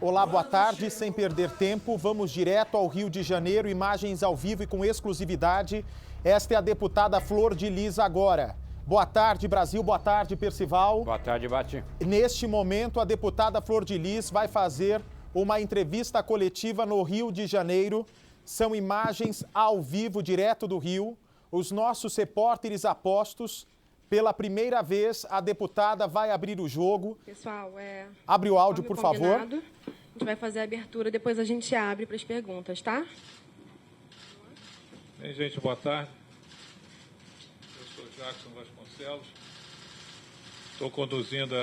Olá, boa tarde. Sem perder tempo, vamos direto ao Rio de Janeiro. Imagens ao vivo e com exclusividade. Esta é a deputada Flor de Lis agora. Boa tarde, Brasil. Boa tarde, Percival. Boa tarde, Bati. Neste momento, a deputada Flor de Lis vai fazer uma entrevista coletiva no Rio de Janeiro. São imagens ao vivo, direto do Rio. Os nossos repórteres apostos. Pela primeira vez, a deputada vai abrir o jogo. Pessoal, abre o áudio, por favor. A gente vai fazer a abertura, depois a gente abre para as perguntas, tá? Bem, gente, boa tarde. Eu sou Jackson Vasconcelos. Estou conduzindo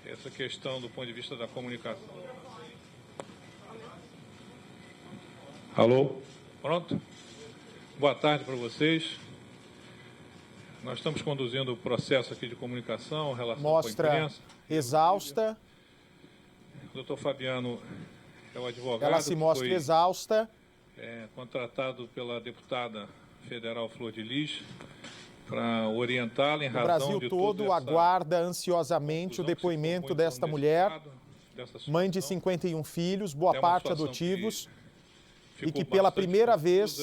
essa questão do ponto de vista da comunicação. Alô? Pronto? Boa tarde para vocês. Nós estamos conduzindo o processo aqui de comunicação, relação com a imprensa. Exausta. O doutor Fabiano é o advogado. Ela se mostra exausta. Contratado pela deputada federal Flor de Lis para orientá-la em razão de O Brasil todo aguarda ansiosamente o depoimento desta mulher, mãe de 51 filhos, boa parte adotivos, e que pela primeira vez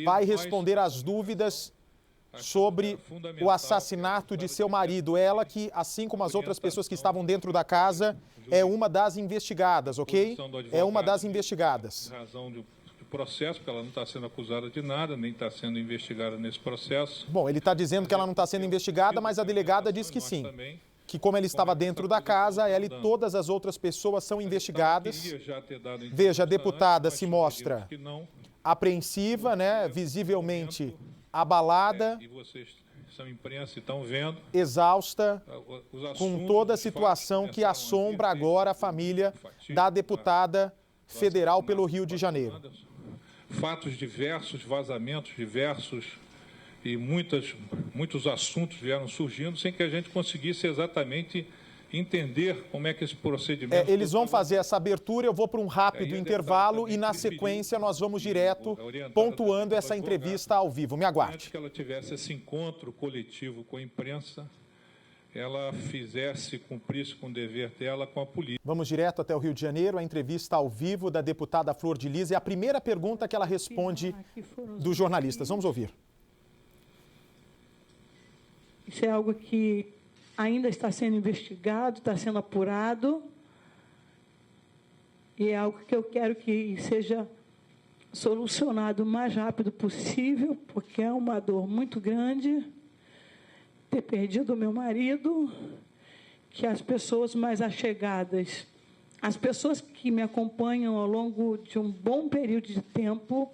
vai responder às dúvidas sobre o assassinato de seu marido. Ela que, assim como as outras pessoas que estavam dentro da casa, é uma das investigadas, ok? É uma das investigadas. Em razão do processo, porque ela não está sendo acusada de nada, nem está sendo investigada nesse processo. Bom, ele está dizendo que ela não está sendo investigada, mas a delegada diz que sim. Que como ela estava dentro da casa, ela e todas as outras pessoas são investigadas. Veja, a deputada se mostra apreensiva, né? Visivelmente abalada, e vocês são imprensa e estão vendo, exausta, com toda a situação que assombra agora a família da deputada federal pelo Rio de Janeiro. Fatos diversos, vazamentos diversos e muitos assuntos vieram surgindo sem que a gente conseguisse exatamente entender como é que esse procedimento... Eles vão fazer essa abertura, eu vou para um rápido intervalo e na sequência nós vamos direto pontuando essa entrevista ao vivo. Me aguarde. Antes que ela tivesse esse encontro coletivo com a imprensa, ela cumprisse com o dever dela com a polícia. Vamos direto até o Rio de Janeiro, a entrevista ao vivo da deputada Flor de Lis. É a primeira pergunta que ela responde dos jornalistas. Vamos ouvir. Isso é algo que ainda está sendo investigado, está sendo apurado, e é algo que eu quero que seja solucionado o mais rápido possível, porque é uma dor muito grande ter perdido o meu marido, que as pessoas mais allegadas, as pessoas que me acompanham ao longo de um bom período de tempo,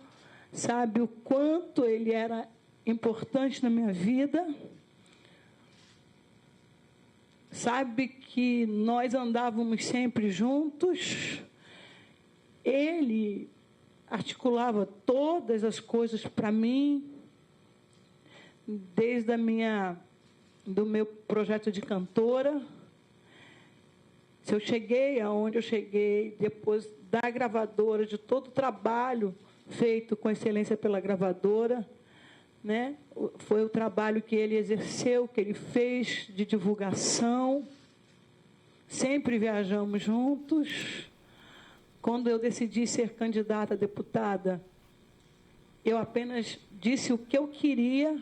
sabem o quanto ele era importante na minha vida. Sabe que nós andávamos sempre juntos. Ele articulava todas as coisas para mim, desde do meu projeto de cantora. Se eu cheguei aonde eu cheguei, depois da gravadora, de todo o trabalho feito com excelência pela gravadora, né? Foi o trabalho que ele exerceu, que ele fez de divulgação. Sempre viajamos juntos. Quando eu decidi ser candidata a deputada, eu apenas disse o que eu queria,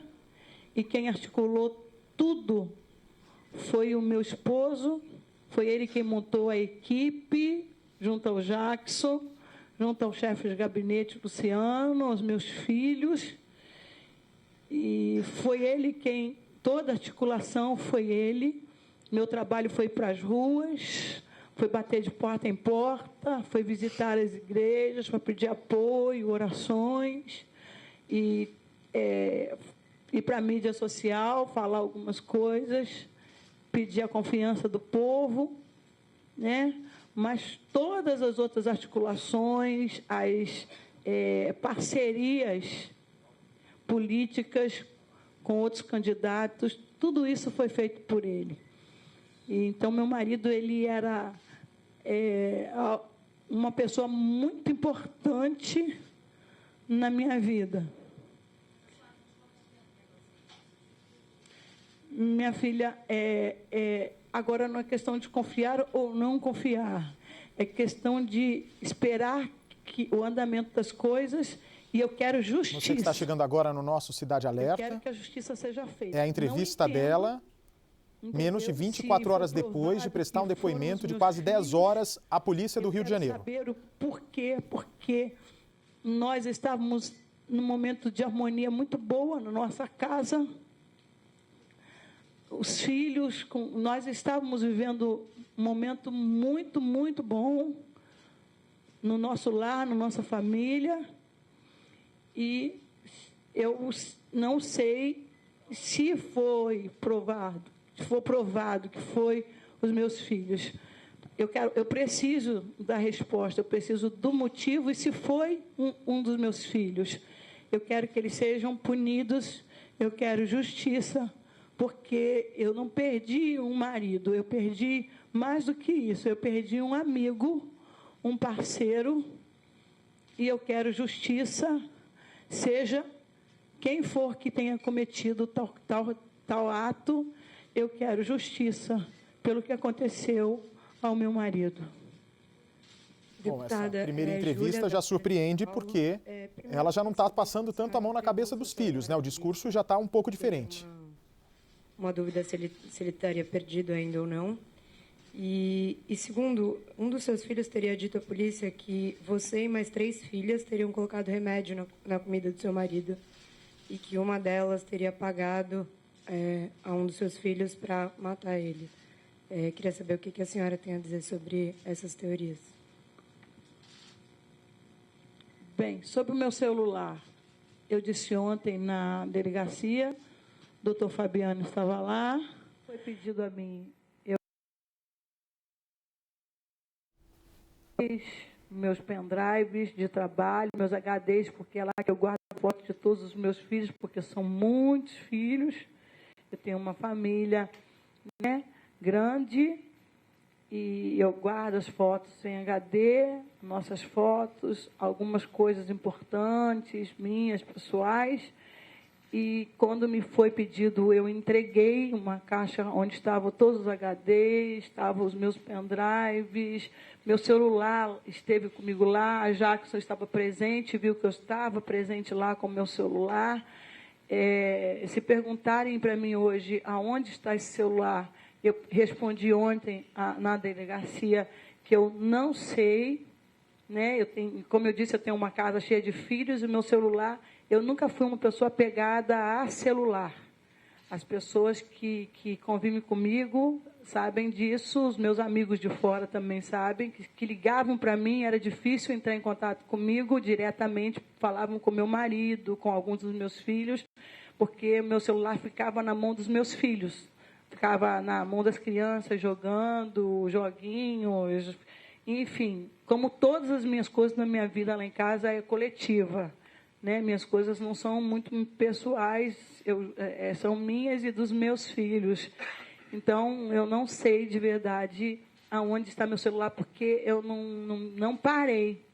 e quem articulou tudo foi o meu esposo. Foi ele quem montou a equipe, junto ao Jackson, junto ao chefe de gabinete Luciano, aos meus filhos. E foi ele toda a articulação foi ele. Meu trabalho foi para as ruas, foi bater de porta em porta, foi visitar as igrejas para pedir apoio, orações, e para a mídia social, falar algumas coisas, pedir a confiança do povo, né? Mas todas as outras articulações, as parcerias políticas com outros candidatos, tudo isso foi feito por ele. E, então, meu marido, ele era uma pessoa muito importante na minha vida. Minha filha, agora não é questão de confiar ou não confiar, é questão de esperar o andamento das coisas, e eu quero justiça. Você que está chegando agora no nosso Cidade Alerta. Eu quero que a justiça seja feita. É a entrevista dela, menos de 24 horas depois de prestar um depoimento de quase 10 horas à polícia do Rio de Janeiro. Eu quero saber o porquê, porque nós estávamos num momento de harmonia muito boa na nossa casa. Os filhos, nós estávamos vivendo um momento muito, muito bom no nosso lar, na nossa família. E eu não sei se foi provado, se for provado que foi os meus filhos. Eu preciso da resposta, eu preciso do motivo, e se foi um dos meus filhos, eu quero que eles sejam punidos, eu quero justiça, porque eu não perdi um marido, eu perdi mais do que isso, eu perdi um amigo, um parceiro, e eu quero justiça, seja quem for que tenha cometido tal ato, eu quero justiça pelo que aconteceu ao meu marido. Bom, essa primeira entrevista já surpreende porque ela já não está passando tanto a mão na cabeça dos filhos, né? O discurso já está um pouco diferente. Uma dúvida se ele estaria perdido ainda ou não. E segundo, um dos seus filhos teria dito à polícia que você e mais 3 filhas teriam colocado remédio na comida do seu marido e que uma delas teria pagado a um dos seus filhos para matar ele. Queria saber o que a senhora tem a dizer sobre essas teorias. Bem, sobre o meu celular, eu disse ontem na delegacia, o doutor Fabiano estava lá, foi pedido a mim, meus pendrives de trabalho, meus HDs, porque é lá que eu guardo foto de todos os meus filhos, porque são muitos filhos. Eu tenho uma família, né, grande, e eu guardo as fotos em HD, nossas fotos, algumas coisas importantes, minhas, pessoais. E quando me foi pedido, eu entreguei uma caixa onde estavam todos os HDs, estavam os meus pendrives, meu celular esteve comigo lá, a Jackson estava presente, viu que eu estava presente lá com o meu celular. Se perguntarem para mim hoje aonde está esse celular, eu respondi ontem na delegacia que eu não sei, né? Como eu disse, eu tenho uma casa cheia de filhos e meu celular, eu nunca fui uma pessoa apegada a celular. As pessoas que convivem comigo sabem disso, os meus amigos de fora também sabem, que ligavam para mim, era difícil entrar em contato comigo diretamente, falavam com meu marido, com alguns dos meus filhos, porque meu celular ficava na mão dos meus filhos, ficava na mão das crianças jogando, joguinhos, enfim, como todas as minhas coisas na minha vida lá em casa é coletiva, né? Minhas coisas não são muito pessoais, são minhas e dos meus filhos. Então, eu não sei de verdade aonde está meu celular, porque eu não parei.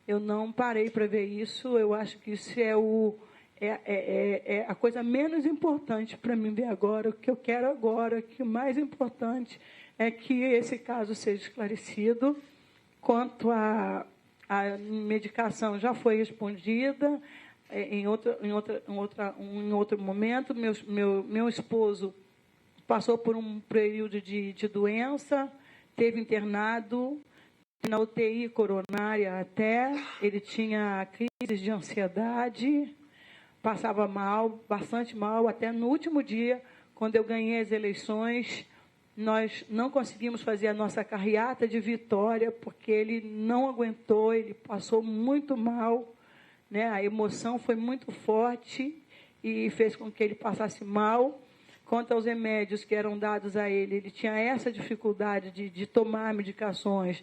Eu não parei para ver isso. Eu acho que isso é a coisa menos importante para mim ver agora. O que eu quero agora, que o mais importante é que esse caso seja esclarecido. Quanto à medicação, já foi respondida. Em outro momento, meu esposo passou por um período de doença, teve internado na UTI coronária até, ele tinha crises de ansiedade, passava mal, bastante mal, até no último dia, quando eu ganhei as eleições, nós não conseguimos fazer a nossa carreata de vitória, porque ele não aguentou, ele passou muito mal, né? A emoção foi muito forte e fez com que ele passasse mal. Quanto aos remédios que eram dados a ele, ele tinha essa dificuldade de tomar medicações,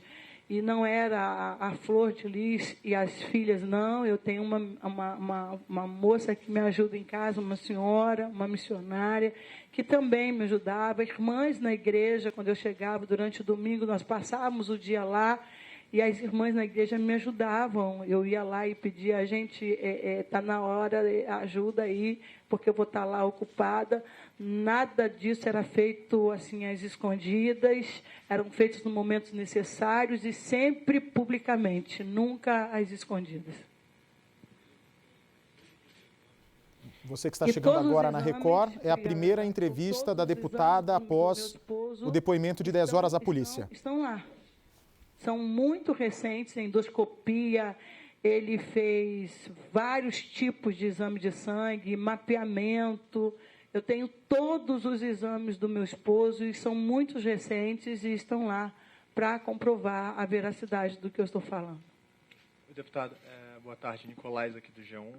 e não era a Flor de Lis e as filhas, não. Eu tenho uma moça que me ajuda em casa, uma senhora, uma missionária, que também me ajudava, irmãs na igreja. Quando eu chegava durante o domingo, nós passávamos o dia lá, e as irmãs na igreja me ajudavam. Eu ia lá e pedia, a gente, está na hora, ajuda aí, porque eu vou estar lá ocupada. Nada disso era feito assim às escondidas, eram feitos nos momentos necessários e sempre publicamente, nunca às escondidas. Você que está chegando agora na Record, é a primeira entrevista da deputada após o depoimento de 10 horas à polícia. Estão lá. São muito recentes, endoscopia, ele fez vários tipos de exame de sangue, mapeamento. Eu tenho todos os exames do meu esposo e são muito recentes e estão lá para comprovar a veracidade do que eu estou falando. Deputado, boa tarde, Nicolás aqui do G1.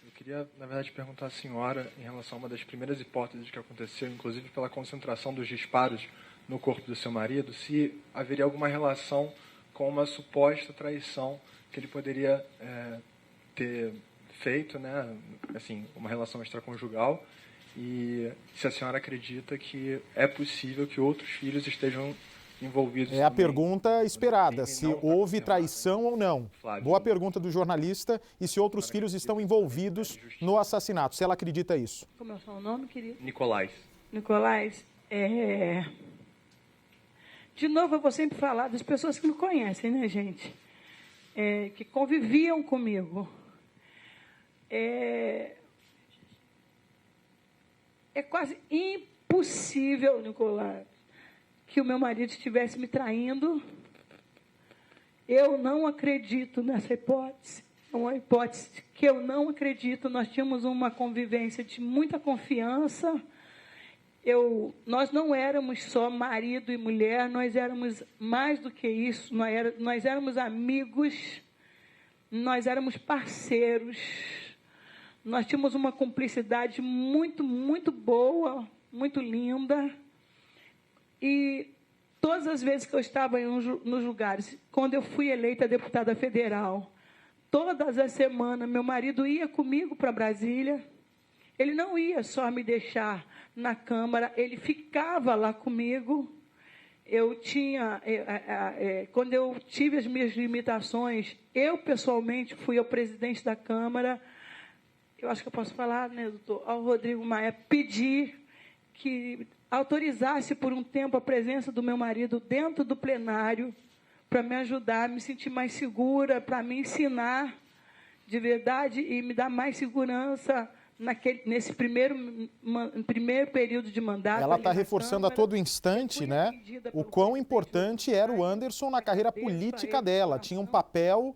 Eu queria, na verdade, perguntar à senhora em relação a uma das primeiras hipóteses que aconteceu, inclusive pela concentração dos disparos no corpo do seu marido, se haveria alguma relação com uma suposta traição que ele poderia ter feito, né, assim, uma relação extraconjugal, e se a senhora acredita que é possível que outros filhos estejam envolvidos. É a pergunta esperada, se houve traição ou não. Boa pergunta do jornalista, e se outros filhos estão envolvidos no assassinato, se ela acredita isso. Como é o seu nome, querido? Nicolás. Nicolás, de novo, eu vou sempre falar das pessoas que me conhecem, né, gente? Que conviviam comigo. É quase impossível, Nicolás, que o meu marido estivesse me traindo. Eu não acredito nessa hipótese. É uma hipótese que eu não acredito. Nós tínhamos uma convivência de muita confiança. Nós não éramos só marido e mulher, nós éramos mais do que isso. Nós éramos amigos, nós éramos parceiros. Nós tínhamos uma cumplicidade muito, muito boa, muito linda. E todas as vezes que eu estava nos lugares, quando eu fui eleita deputada federal, todas as semanas, meu marido ia comigo para Brasília. Ele não ia só me deixar na Câmara, ele ficava lá comigo. Quando eu tive as minhas limitações, eu pessoalmente fui ao presidente da Câmara, eu acho que eu posso falar, né, doutor, ao Rodrigo Maia, pedir que autorizasse por um tempo a presença do meu marido dentro do plenário para me ajudar a me sentir mais segura, para me ensinar de verdade e me dar mais segurança nesse primeiro período de mandato. Ela está reforçando a todo instante, né, o quão importante era o Anderson na carreira política dela. Tinha um papel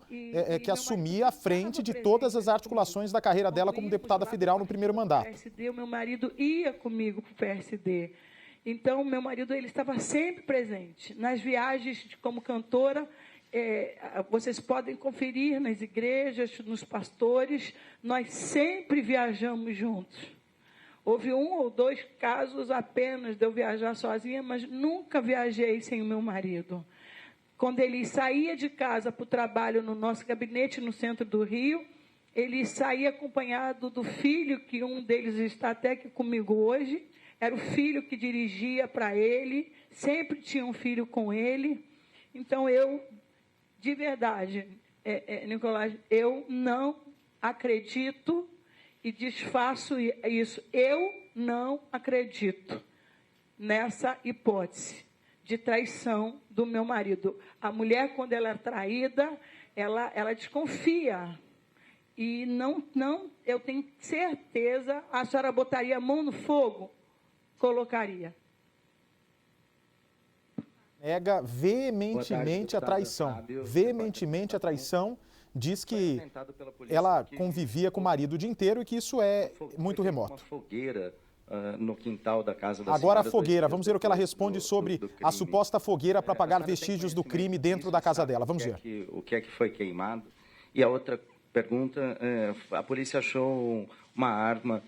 que assumia à frente de todas as articulações da carreira dela como deputada federal no primeiro mandato. O meu marido ia comigo para o PSD. Então, meu marido ele estava sempre presente. Nas viagens como cantora, vocês podem conferir nas igrejas, nos pastores, nós sempre viajamos juntos. Houve 1 ou 2 casos apenas de eu viajar sozinha, mas nunca viajei sem o meu marido. Quando ele saía de casa para o trabalho no nosso gabinete no centro do Rio, ele saía acompanhado do filho, que um deles está até aqui comigo hoje, era o filho que dirigia para ele, sempre tinha um filho com ele. Então, de verdade, Nicolás, eu não acredito e desfaço isso. Eu não acredito nessa hipótese de traição do meu marido. A mulher, quando ela é traída, ela desconfia. E eu tenho certeza, a senhora botaria a mão no fogo? Colocaria. Nega veementemente a traição. Veementemente a traição. Diz que ela convivia com o marido o dia inteiro e que isso é muito remoto. Uma fogueira no quintal da casa da Agora a senhora, fogueira. Vamos ver o que ela responde sobre a suposta fogueira para apagar vestígios do crime dentro da casa dela. Vamos ver. O que é que foi queimado? E a outra pergunta, a polícia achou uma arma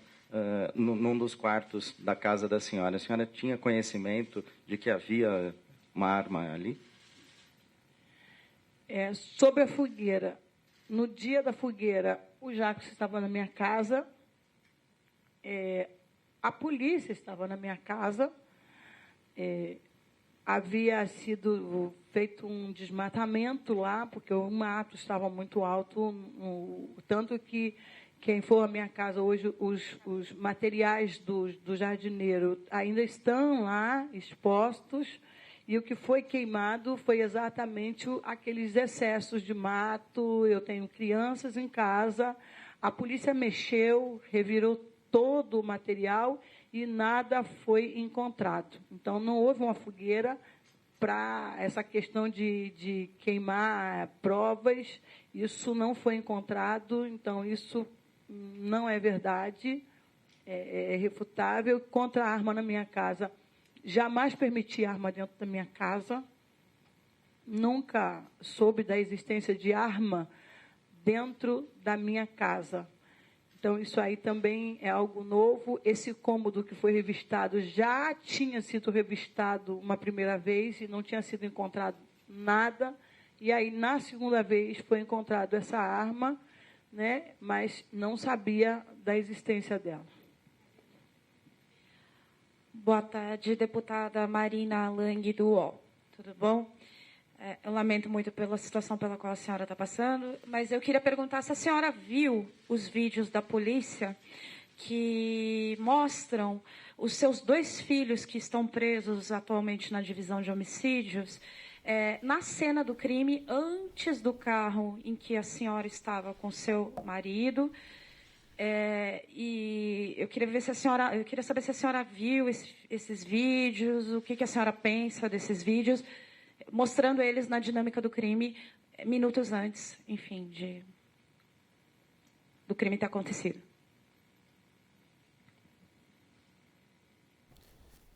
num dos quartos da casa da senhora. A senhora tinha conhecimento de que havia uma arma ali? Sobre a fogueira. No dia da fogueira, o Jacques estava na minha casa, a polícia estava na minha casa, havia sido feito um desmatamento lá, porque o mato estava muito alto, tanto que quem for à minha casa hoje, os materiais do jardineiro ainda estão lá expostos, e o que foi queimado foi exatamente aqueles excessos de mato. Eu tenho crianças em casa, a polícia mexeu, revirou todo o material e nada foi encontrado. Então, não houve uma fogueira para essa questão de queimar provas, isso não foi encontrado, então isso não é verdade, é irrefutável. Contra a arma na minha casa, jamais permiti arma dentro da minha casa, nunca soube da existência de arma dentro da minha casa. Então, isso aí também é algo novo. Esse cômodo que foi revistado já tinha sido revistado uma primeira vez e não tinha sido encontrado nada. E aí, na segunda vez, foi encontrado essa arma, né, mas não sabia da existência dela. Boa tarde, deputada Marina Lang, do UOL. Tudo bom? Eu lamento muito pela situação pela qual a senhora está passando, mas eu queria perguntar se a senhora viu os vídeos da polícia que mostram os seus 2 filhos que estão presos atualmente na divisão de homicídios, na cena do crime, antes do carro em que a senhora estava com seu marido. E eu queria ver se eu queria saber se a senhora viu esses vídeos, o que a senhora pensa desses vídeos, mostrando eles na dinâmica do crime, minutos antes, enfim, do crime ter acontecido.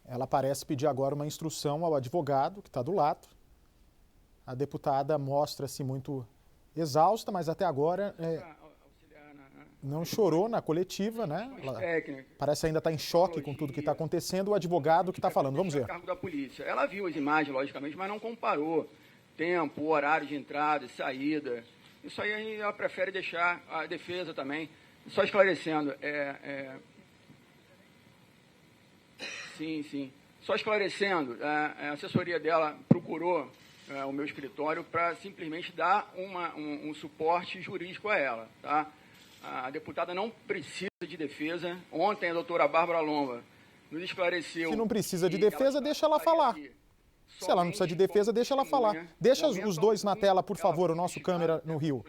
Ela parece pedir agora uma instrução ao advogado, que está do lado. A deputada mostra-se muito exausta, mas até agora não chorou na coletiva, né? Ela parece ainda estar em choque com tudo que está acontecendo. O advogado que está falando, vamos ver. Cargo da polícia. Ela viu as imagens, logicamente, mas não comparou tempo, horário de entrada e saída. Isso aí ela prefere deixar a defesa também. Só esclarecendo, Sim. Só esclarecendo, a assessoria dela procurou o meu escritório para simplesmente dar um suporte jurídico a ela, tá? A deputada não precisa de defesa. Ontem a doutora Bárbara Lomba nos esclareceu... Se não precisa de defesa, deixa ela falar. Se ela não precisa de defesa, deixa ela falar. Deixa os 2 na tela, por favor, o nosso câmera no Rio.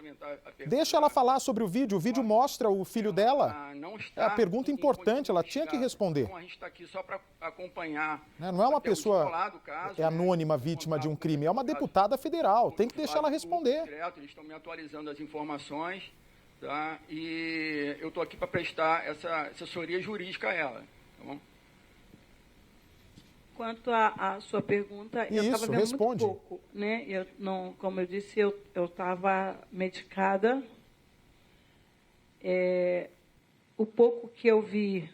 Deixa ela falar sobre o vídeo. O vídeo mostra o filho dela. É a pergunta importante, ela tinha que responder. A gente está aqui só para acompanhar. Não é uma pessoa anônima vítima de um crime, é uma deputada federal. Tem que deixar ela responder. Eles estão me atualizando as informações, tá? E eu estou aqui para prestar essa assessoria jurídica a ela. Tá bom? Quanto à sua pergunta, eu estava vendo responde. muito pouco, né? Eu não, como eu disse, eu estava medicada. O pouco que eu vi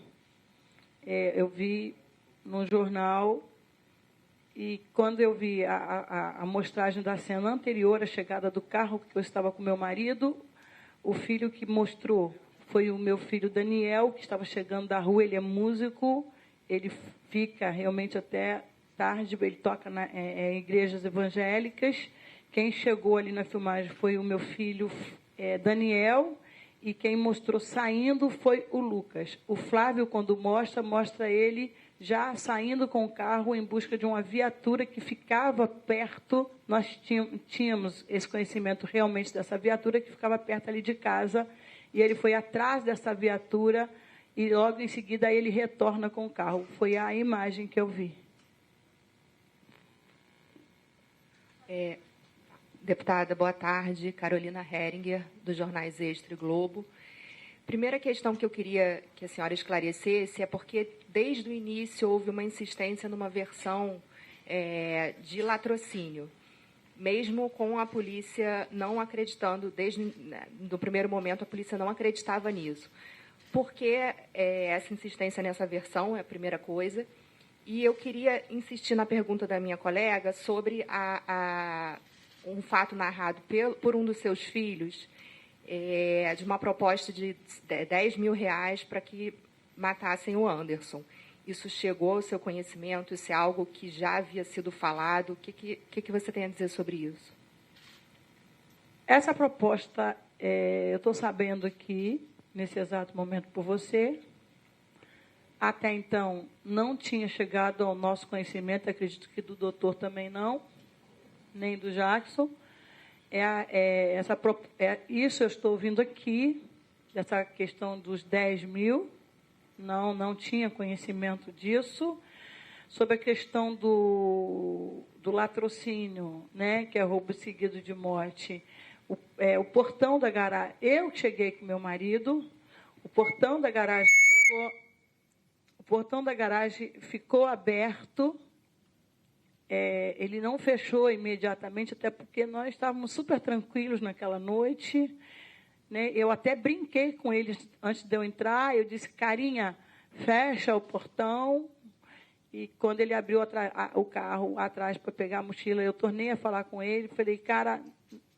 no jornal, e quando eu vi a mostragem da cena anterior à chegada do carro, que eu estava com meu marido, o filho que mostrou foi o meu filho Daniel, que estava chegando da rua. Ele é músico, ele fica realmente até tarde, ele toca em igrejas evangélicas. Quem chegou ali na filmagem foi o meu filho Daniel, e quem mostrou saindo foi o Lucas. O Flávio, quando mostra ele já saindo com o carro em busca de uma viatura que ficava perto. Nós tínhamos esse conhecimento realmente dessa viatura que ficava perto ali de casa, e ele foi atrás dessa viatura e logo em seguida ele retorna com o carro. Foi a imagem que eu vi. Deputada, boa tarde. Carolina Heringer, dos jornais Extra e Globo. Primeira questão que eu queria que a senhora esclarecesse é porque, desde o início, houve uma insistência numa versão de latrocínio, mesmo com a polícia não acreditando, desde o primeiro momento, a polícia não acreditava nisso. Por que essa insistência nessa versão é a primeira coisa? E eu queria insistir na pergunta da minha colega sobre um fato narrado por um dos seus filhos, de uma proposta de R$10 mil para que matassem o Anderson. isso chegou ao seu conhecimento? Isso é algo que já havia sido falado? O que você tem a dizer sobre isso? Essa proposta, eu estou sabendo aqui, nesse exato momento, por você. Até então, não tinha chegado ao nosso conhecimento, acredito que do doutor também não, nem do Jackson. Isso eu estou ouvindo aqui, essa questão dos 10 mil, não tinha conhecimento disso. Sobre a questão do latrocínio, né, que é roubo seguido de morte, o portão da garagem, eu cheguei com meu marido, o portão da garagem ficou aberto, ele não fechou imediatamente, até porque nós estávamos super tranquilos naquela noite, né? Eu até brinquei com eles antes de eu entrar, eu disse, carinha, fecha o portão, e quando ele abriu o carro atrás para pegar a mochila, eu tornei a falar com ele, falei, cara,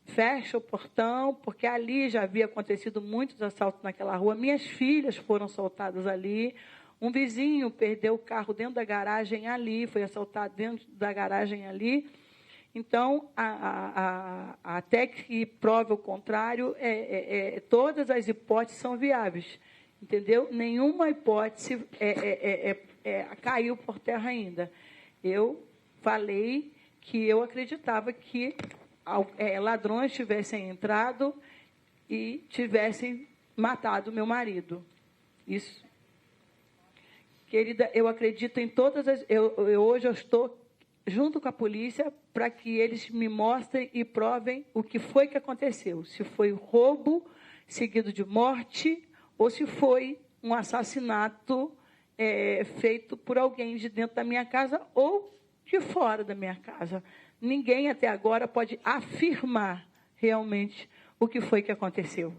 fecha o portão, porque ali já havia acontecido muitos assaltos naquela rua, minhas filhas foram assaltadas ali, um vizinho perdeu o carro dentro da garagem ali, foi assaltado dentro da garagem ali. Então, até que prove o contrário, todas as hipóteses são viáveis, entendeu? Nenhuma hipótese caiu por terra ainda. Eu falei que eu acreditava que ladrões tivessem entrado e tivessem matado meu marido. Isso. Querida, eu acredito em todas as... Hoje eu estou junto com a polícia para que eles me mostrem e provem o que foi que aconteceu. Se foi roubo seguido de morte ou se foi um assassinato feito por alguém de dentro da minha casa ou de fora da minha casa. Ninguém até agora pode afirmar realmente o que foi que aconteceu.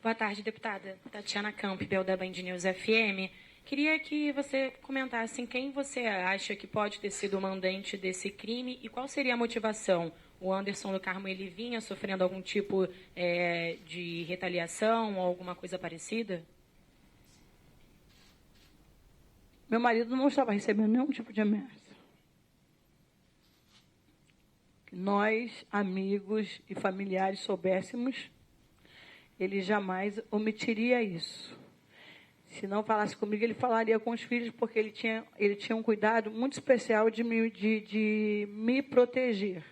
Boa tarde, deputada. Tatiana Campbell, da Band News FM. Queria que você comentasse quem você acha que pode ter sido o mandante desse crime e qual seria a motivação. O Anderson do Carmo, ele vinha sofrendo algum tipo de retaliação ou alguma coisa parecida? Meu marido não estava recebendo nenhum tipo de ameaça. Que nós, amigos e familiares, soubéssemos, ele jamais omitiria isso. Se não falasse comigo, ele falaria com os filhos, porque ele tinha um cuidado muito especial de me proteger.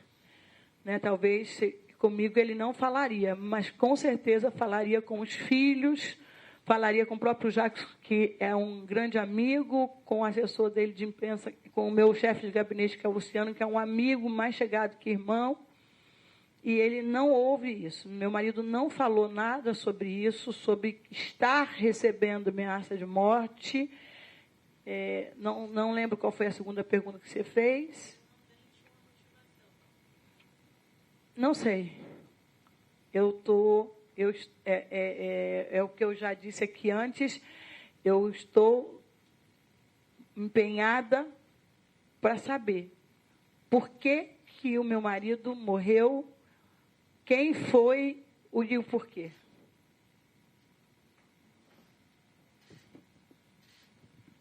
Né? Talvez comigo ele não falaria, mas com certeza falaria com os filhos, falaria com o próprio Jacques, que é um grande amigo, com o assessor dele de imprensa, com o meu chefe de gabinete, que é o Luciano, que é um amigo mais chegado que irmão. E ele não ouve isso. Meu marido não falou nada sobre isso, sobre estar recebendo ameaça de morte. Não lembro qual foi a segunda pergunta que você fez. Não sei. É o que eu já disse aqui antes. Eu estou empenhada para saber por que o meu marido morreu. Quem foi e o porquê?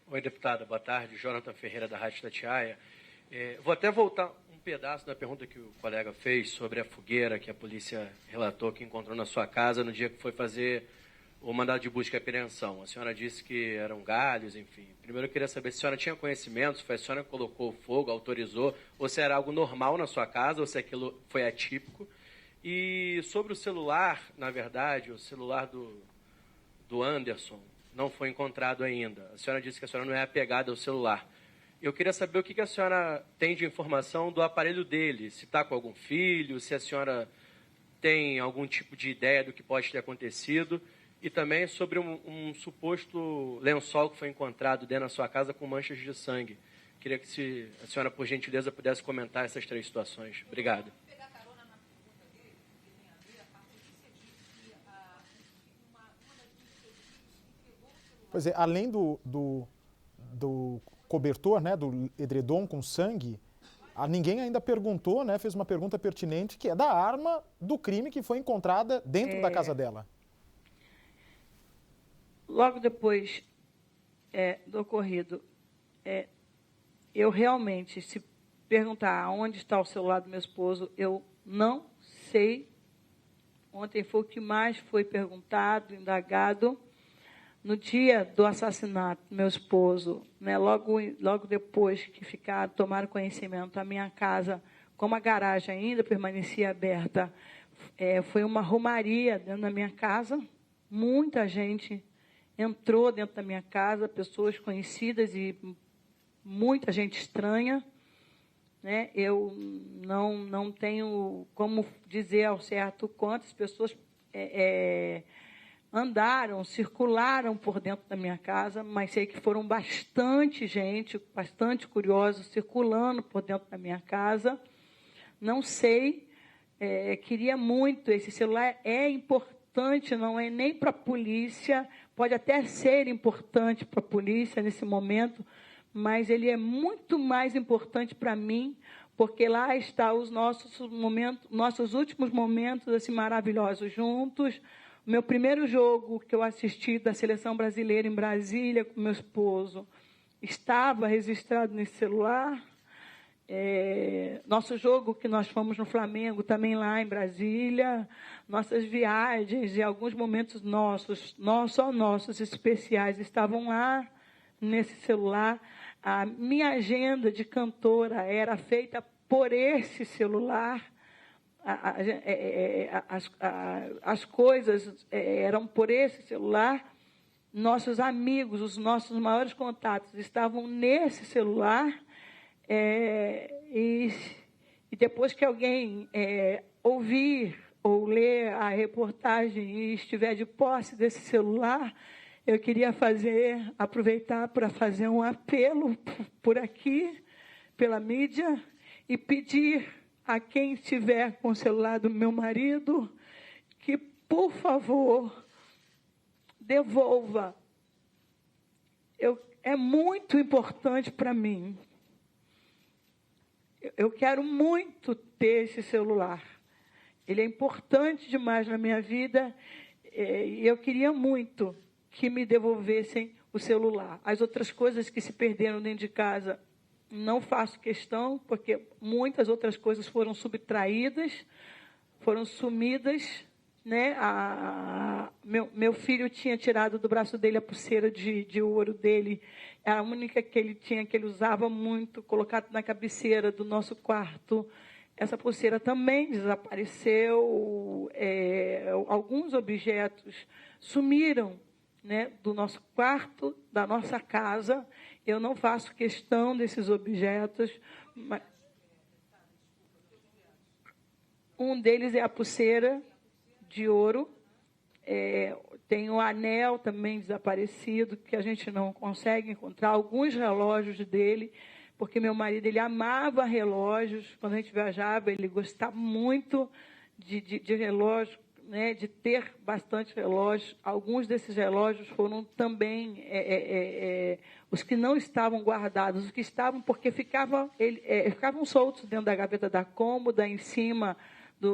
Oi, deputada, boa tarde. Jonathan Ferreira, da Rádio Itatiaia. Vou até voltar um pedaço da pergunta que o colega fez sobre a fogueira que a polícia relatou que encontrou na sua casa no dia que foi fazer o mandado de busca e apreensão. A senhora disse que eram galhos, enfim. Primeiro eu queria saber se a senhora tinha conhecimento, se foi a senhora que colocou fogo, autorizou, ou se era algo normal na sua casa, ou se aquilo foi atípico. E sobre o celular, na verdade, o celular do Anderson não foi encontrado ainda. A senhora disse que a senhora não é apegada ao celular. Eu queria saber o que a senhora tem de informação do aparelho dele, se está com algum filho, se a senhora tem algum tipo de ideia do que pode ter acontecido, e também sobre um suposto lençol que foi encontrado dentro da sua casa com manchas de sangue. Queria que se a senhora, por gentileza, pudesse comentar essas três situações. Obrigado. Pois é, além do cobertor, né, do edredom com sangue, ninguém ainda perguntou, né, fez uma pergunta pertinente, que é da arma do crime que foi encontrada dentro da casa dela. Logo depois do ocorrido. Eu realmente, se perguntar onde está o celular do meu esposo, eu não sei. Ontem foi o que mais foi perguntado, indagado. No dia do assassinato do meu esposo, né, logo depois que tomaram conhecimento, a minha casa, como a garagem ainda permanecia aberta, foi uma romaria dentro da minha casa. Muita gente entrou dentro da minha casa, pessoas conhecidas e muita gente estranha. Né? Eu não tenho como dizer ao certo quantas pessoas andaram, circularam por dentro da minha casa, mas sei que foram bastante gente, bastante curiosos, circulando por dentro da minha casa. Não sei, queria muito, esse celular é importante, não é nem para a polícia, pode até ser importante para a polícia nesse momento, mas ele é muito mais importante para mim, porque lá está os nossos últimos momentos assim, maravilhosos juntos. O meu primeiro jogo que eu assisti da Seleção Brasileira em Brasília com meu esposo estava registrado nesse celular. Nosso jogo que nós fomos no Flamengo, também lá em Brasília. Nossas viagens e alguns momentos só nossos especiais estavam lá nesse celular. A minha agenda de cantora era feita por esse celular. As coisas eram por esse celular. Nossos amigos, os nossos maiores contatos estavam nesse celular. E depois que alguém ouvir ou ler a reportagem e estiver de posse desse celular, eu queria aproveitar para fazer um apelo por aqui, pela mídia, e pedir a quem estiver com o celular do meu marido que, por favor, devolva. É muito importante para mim. Eu quero muito ter esse celular. Ele é importante demais na minha vida e eu queria muito que me devolvessem o celular. As outras coisas que se perderam dentro de casa, não faço questão, porque muitas outras coisas foram subtraídas, foram sumidas. Né? Meu filho tinha tirado do braço dele a pulseira de ouro dele, era a única que ele tinha, que ele usava muito, colocado na cabeceira do nosso quarto. Essa pulseira também desapareceu, alguns objetos sumiram, né, do nosso quarto, da nossa casa. Eu não faço questão desses objetos, mas um deles é a pulseira de ouro, tem o anel também desaparecido, que a gente não consegue encontrar, alguns relógios dele, porque meu marido ele amava relógios. Quando a gente viajava, ele gostava muito de relógios, né, de ter bastante relógios. Alguns desses relógios foram também os que não estavam guardados, os que estavam porque ficavam soltos dentro da gaveta da cômoda, em cima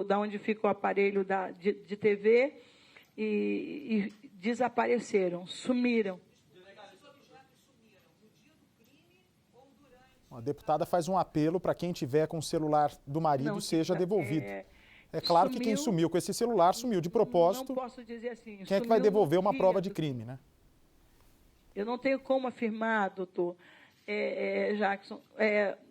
da onde fica o aparelho de TV, e desapareceram, sumiram. A deputada faz um apelo para quem tiver com o celular do marido seja devolvido. É claro que quem sumiu com esse celular sumiu de propósito. Não posso dizer assim. Quem é que vai devolver uma prova de crime, né? Eu não tenho como afirmar, doutor Jackson,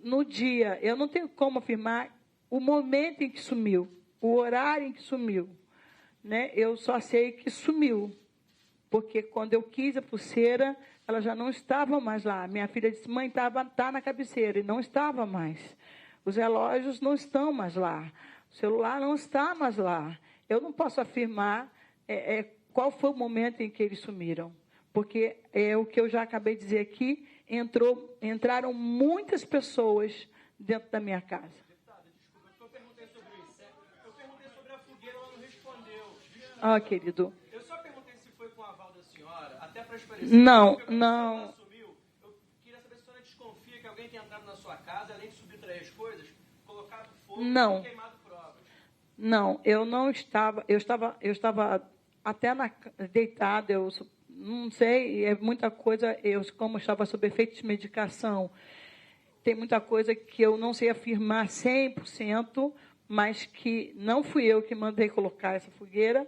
no dia, eu não tenho como afirmar o momento em que sumiu, o horário em que sumiu. Né? Eu só sei que sumiu, porque quando eu quis a pulseira, ela já não estava mais lá. Minha filha disse, mãe, tá na cabeceira, e não estava mais. Os relógios não estão mais lá. O celular não está mais lá. Eu não posso afirmar qual foi o momento em que eles sumiram, porque é o que eu já acabei de dizer aqui, entraram muitas pessoas dentro da minha casa. Deputada, desculpa, eu perguntei sobre isso. Eu perguntei sobre a fogueira, ela não respondeu. Ah, querido. Eu só perguntei se foi com o aval da senhora, até para esclarecer. Não. Sumiu. Eu queria saber se a senhora desconfia que alguém tenha entrado na sua casa, além de subtrair as coisas, colocado fogo e queimado provas. Não, eu não estava. Eu estava até deitada. não sei, é muita coisa, como estava sob efeito de medicação, tem muita coisa que eu não sei afirmar 100%, mas que não fui eu que mandei colocar essa fogueira.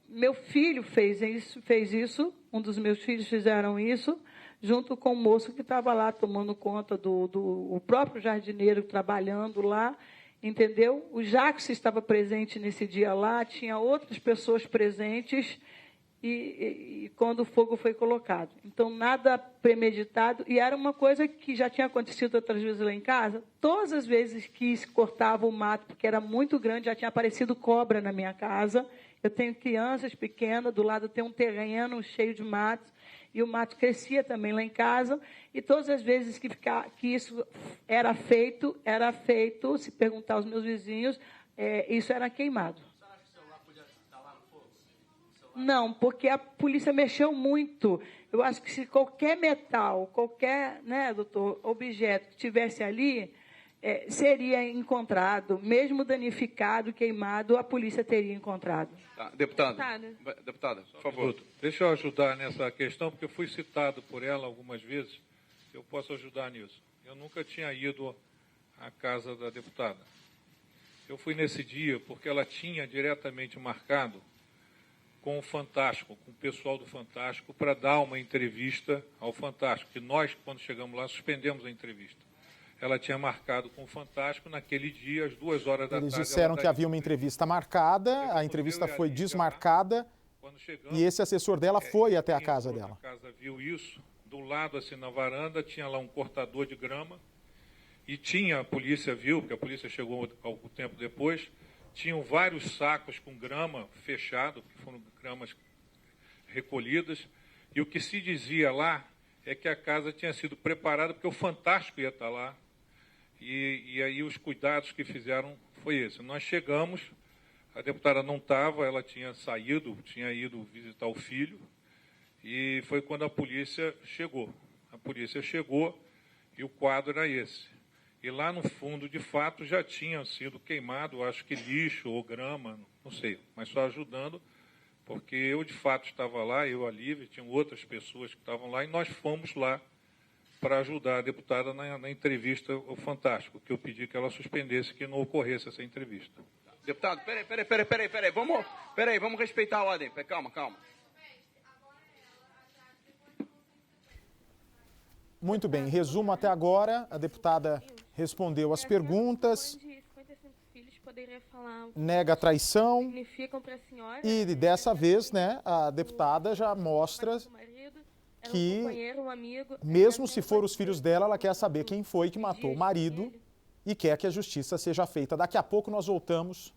Meu filho fez isso, um dos meus filhos fizeram isso, junto com o moço que estava lá tomando conta o próprio jardineiro trabalhando lá, entendeu? O Jacques estava presente nesse dia lá, tinha outras pessoas presentes e quando o fogo foi colocado. Então, nada premeditado, e era uma coisa que já tinha acontecido outras vezes lá em casa. Todas as vezes que se cortava o mato, porque era muito grande, já tinha aparecido cobra na minha casa. Eu tenho crianças pequenas, do lado tem um terreno cheio de matos, e o mato crescia também lá em casa, e todas as vezes que isso era feito, se perguntar aos meus vizinhos, isso era queimado. Você acha que o celular podia estar lá no fogo? Não, porque a polícia mexeu muito. Eu acho que se qualquer metal, doutor, objeto que tivesse ali, seria encontrado, mesmo danificado, queimado, a polícia teria encontrado. Tá, deputada, por favor. Deixa eu ajudar nessa questão, porque eu fui citado por ela algumas vezes. Eu posso ajudar nisso. Eu nunca tinha ido à casa da deputada. Eu fui nesse dia porque ela tinha diretamente marcado com o Fantástico, com o pessoal do Fantástico, para dar uma entrevista ao Fantástico, que nós, quando chegamos lá, suspendemos a entrevista. Ela tinha marcado com o Fantástico naquele dia, às 2 horas da tarde. Eles disseram que havia uma entrevista marcada, a entrevista foi desmarcada e esse assessor dela foi até a casa dela. A casa viu isso, do lado, assim, na varanda, tinha lá um cortador de grama e a polícia viu, porque a polícia chegou algum tempo depois, tinham vários sacos com grama fechado, que foram gramas recolhidas, e o que se dizia lá é que a casa tinha sido preparada porque o Fantástico ia estar lá. E aí os cuidados que fizeram foi esse. Nós chegamos, a deputada não estava, ela tinha ido visitar o filho, e foi quando a polícia chegou. A polícia chegou e o quadro era esse. E lá no fundo, de fato, já tinha sido queimado, acho que lixo ou grama, não sei, mas só ajudando, porque eu, de fato, estava lá, eu, a Lívia, tinham outras pessoas que estavam lá, e nós fomos lá para ajudar a deputada na entrevista ao Fantástico, que eu pedi que ela suspendesse, que não ocorresse essa entrevista. Deputado, vamos respeitar a ordem. Calma. Muito bem, resumo até agora, a deputada respondeu as perguntas, nega a traição e dessa vez, a deputada já mostra que, mesmo se for os filhos dela, ela quer saber quem foi que matou o marido e quer que a justiça seja feita. Daqui a pouco nós voltamos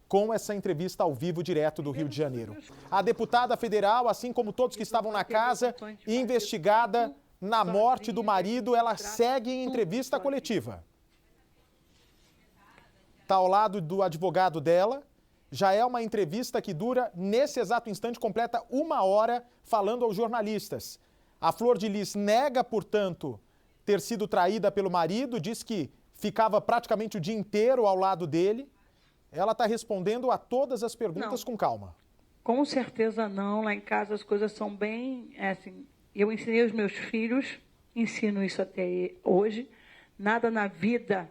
com essa entrevista ao vivo direto do Rio de Janeiro. A deputada federal, assim como todos que estavam na casa, investigada na morte do marido, ela segue em entrevista coletiva. Está ao lado do advogado dela. Já é uma entrevista que dura, nesse exato instante, completa 1 hora falando aos jornalistas. A Flor de Lis nega, portanto, ter sido traída pelo marido, diz que ficava praticamente o dia inteiro ao lado dele. Ela está respondendo a todas as perguntas com calma. Com certeza não. Lá em casa as coisas são bem... eu ensinei os meus filhos, ensino isso até hoje. Nada na vida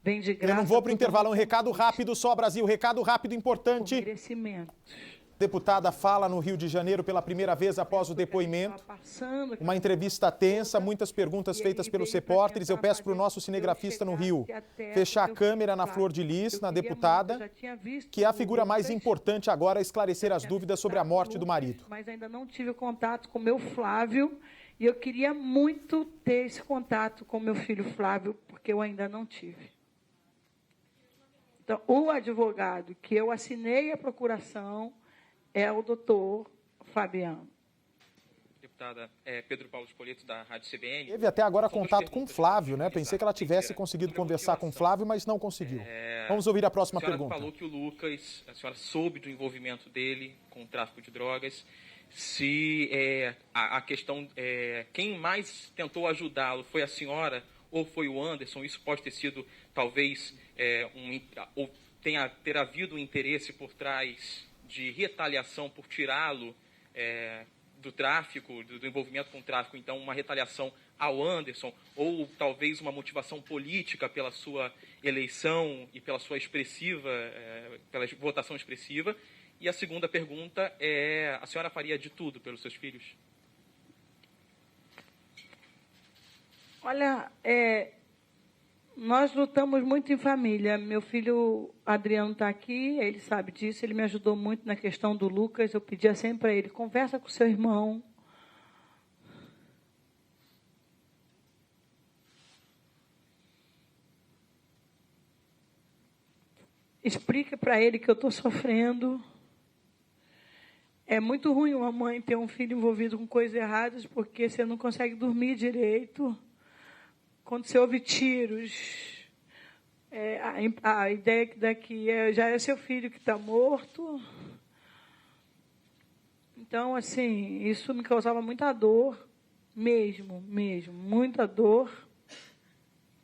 vem de graça. Eu não vou para o intervalo, um recado rápido só, Brasil. Recado rápido importante. Merecimento. Deputada fala no Rio de Janeiro pela primeira vez após o depoimento. Uma entrevista tensa, muitas perguntas feitas pelos repórteres. Eu peço para o nosso cinegrafista no Rio fechar a câmera na Flor de Lis, na deputada, que é a figura mais importante agora a esclarecer as dúvidas sobre a morte do marido. Mas ainda não tive contato com o meu Flávio e eu queria muito ter esse contato com o meu filho Flávio, porque eu ainda não tive. Então, o advogado que eu assinei a procuração é o doutor Fabiano. Deputada, Pedro Paulo Spoleto, da Rádio CBN. Teve até agora contato com o Flávio, né? Pensei que ela tivesse conseguido conversar com o Flávio, mas não conseguiu. Vamos ouvir a próxima pergunta. A senhora falou que o Lucas, a senhora soube do envolvimento dele com o tráfico de drogas. Se a questão, quem mais tentou ajudá-lo foi a senhora ou foi o Anderson? Isso pode ter sido, talvez, ou ter havido um interesse por trás de retaliação por tirá-lo do tráfico, do envolvimento com o tráfico, então uma retaliação ao Anderson, ou talvez uma motivação política pela sua eleição e pela sua pela votação expressiva? E a segunda pergunta é, a senhora faria de tudo pelos seus filhos? Olha, nós lutamos muito em família. Meu filho Adriano está aqui, ele sabe disso, ele me ajudou muito na questão do Lucas. Eu pedia sempre para ele, conversa com seu irmão. Explica para ele que eu estou sofrendo. É muito ruim uma mãe ter um filho envolvido com coisas erradas, porque você não consegue dormir direito. Quando você ouve tiros, a ideia que daqui já é seu filho que está morto. Então, assim, isso me causava muita dor, mesmo, muita dor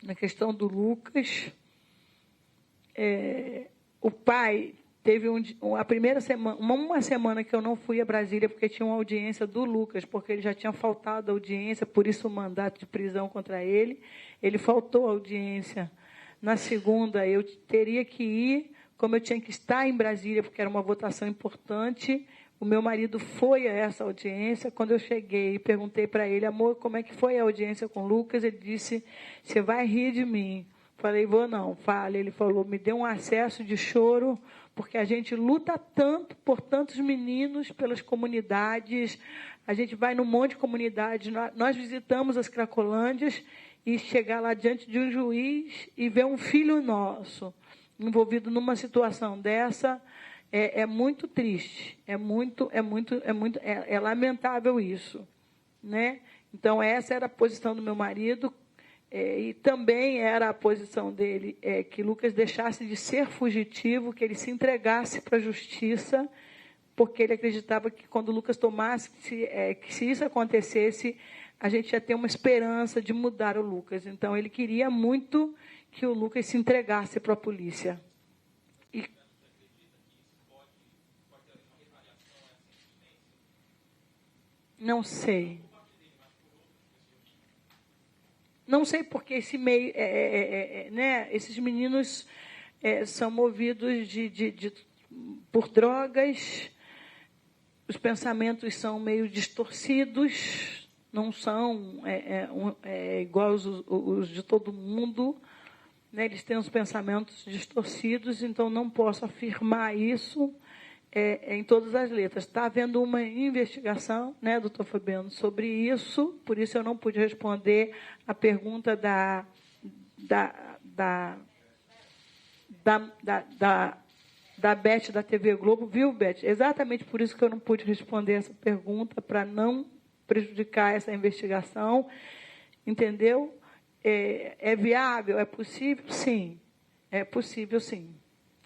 na questão do Lucas. O pai teve a primeira semana, uma semana que eu não fui a Brasília porque tinha uma audiência do Lucas, porque ele já tinha faltado a audiência, por isso o mandato de prisão contra ele. Ele faltou a audiência. Na segunda, eu teria que ir, como eu tinha que estar em Brasília, porque era uma votação importante. O meu marido foi a essa audiência. Quando eu cheguei e perguntei para ele, amor, como é que foi a audiência com o Lucas? Ele disse, você vai rir de mim. Falei, vou não, fale. Ele falou, me deu um acesso de choro, porque a gente luta tanto por tantos meninos, pelas comunidades, a gente vai num monte de comunidades, nós visitamos as Cracolândias e chegar lá diante de um juiz e ver um filho nosso envolvido numa situação dessa é muito triste, é lamentável isso, né? Então essa era a posição do meu marido. E também era a posição dele que Lucas deixasse de ser fugitivo, que ele se entregasse para a justiça, porque ele acreditava que quando Lucas tomasse, que se isso acontecesse, a gente ia ter uma esperança de mudar o Lucas. Então, ele queria muito que o Lucas se entregasse para a polícia. Não sei. Não sei porque esse meio, né, esses meninos são movidos por drogas, os pensamentos são meio distorcidos, não são igual os de todo mundo, né, eles têm os pensamentos distorcidos, então não posso afirmar isso em todas as letras. Está havendo uma investigação, né, doutor Fabiano, sobre isso, por isso eu não pude responder a pergunta da Beth da TV Globo, viu, Beth? Exatamente por isso que eu não pude responder essa pergunta, para não prejudicar essa investigação, entendeu? É viável? É possível? Sim. É possível, sim.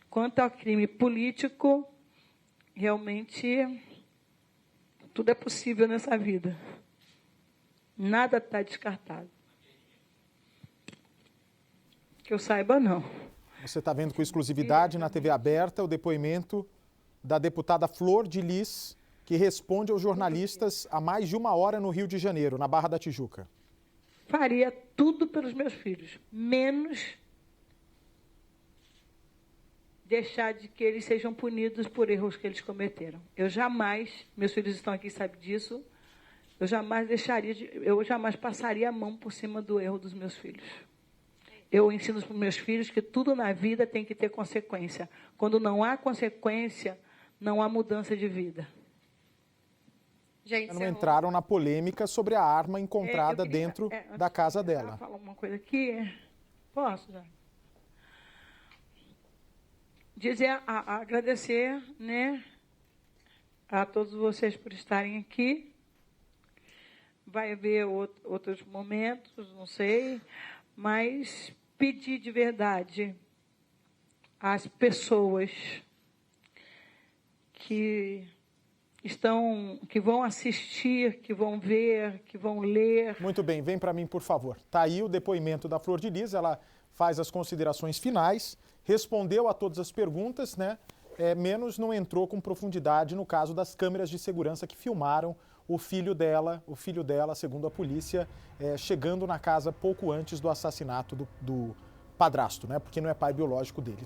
Quanto ao crime político, realmente, tudo é possível nessa vida. Nada está descartado. Que eu saiba, não. Você está vendo com exclusividade na TV aberta o depoimento da deputada Flor de Lis, que responde aos jornalistas há mais de 1 hora no Rio de Janeiro, na Barra da Tijuca. Faria tudo pelos meus filhos, menos deixar de que eles sejam punidos por erros que eles cometeram. Eu jamais, meus filhos estão aqui, sabem disso, eu jamais passaria a mão por cima do erro dos meus filhos. Eu ensino para os meus filhos que tudo na vida tem que ter consequência. Quando não há consequência, não há mudança de vida. Gente, não entraram na polêmica sobre a arma encontrada dentro da casa dela. Vou falar uma coisa aqui. Posso, já? Agradecer, né, a todos vocês por estarem aqui. Vai haver outros momentos, não sei, mas pedir de verdade às pessoas que vão assistir, que vão ver, que vão ler. Muito bem, vem para mim, por favor. Está aí o depoimento da Flor de Lis, ela faz as considerações finais, respondeu a todas as perguntas, né? Menos não entrou com profundidade no caso das câmeras de segurança que filmaram o filho dela, segundo a polícia, chegando na casa pouco antes do assassinato do padrasto, né? Porque não é pai biológico dele.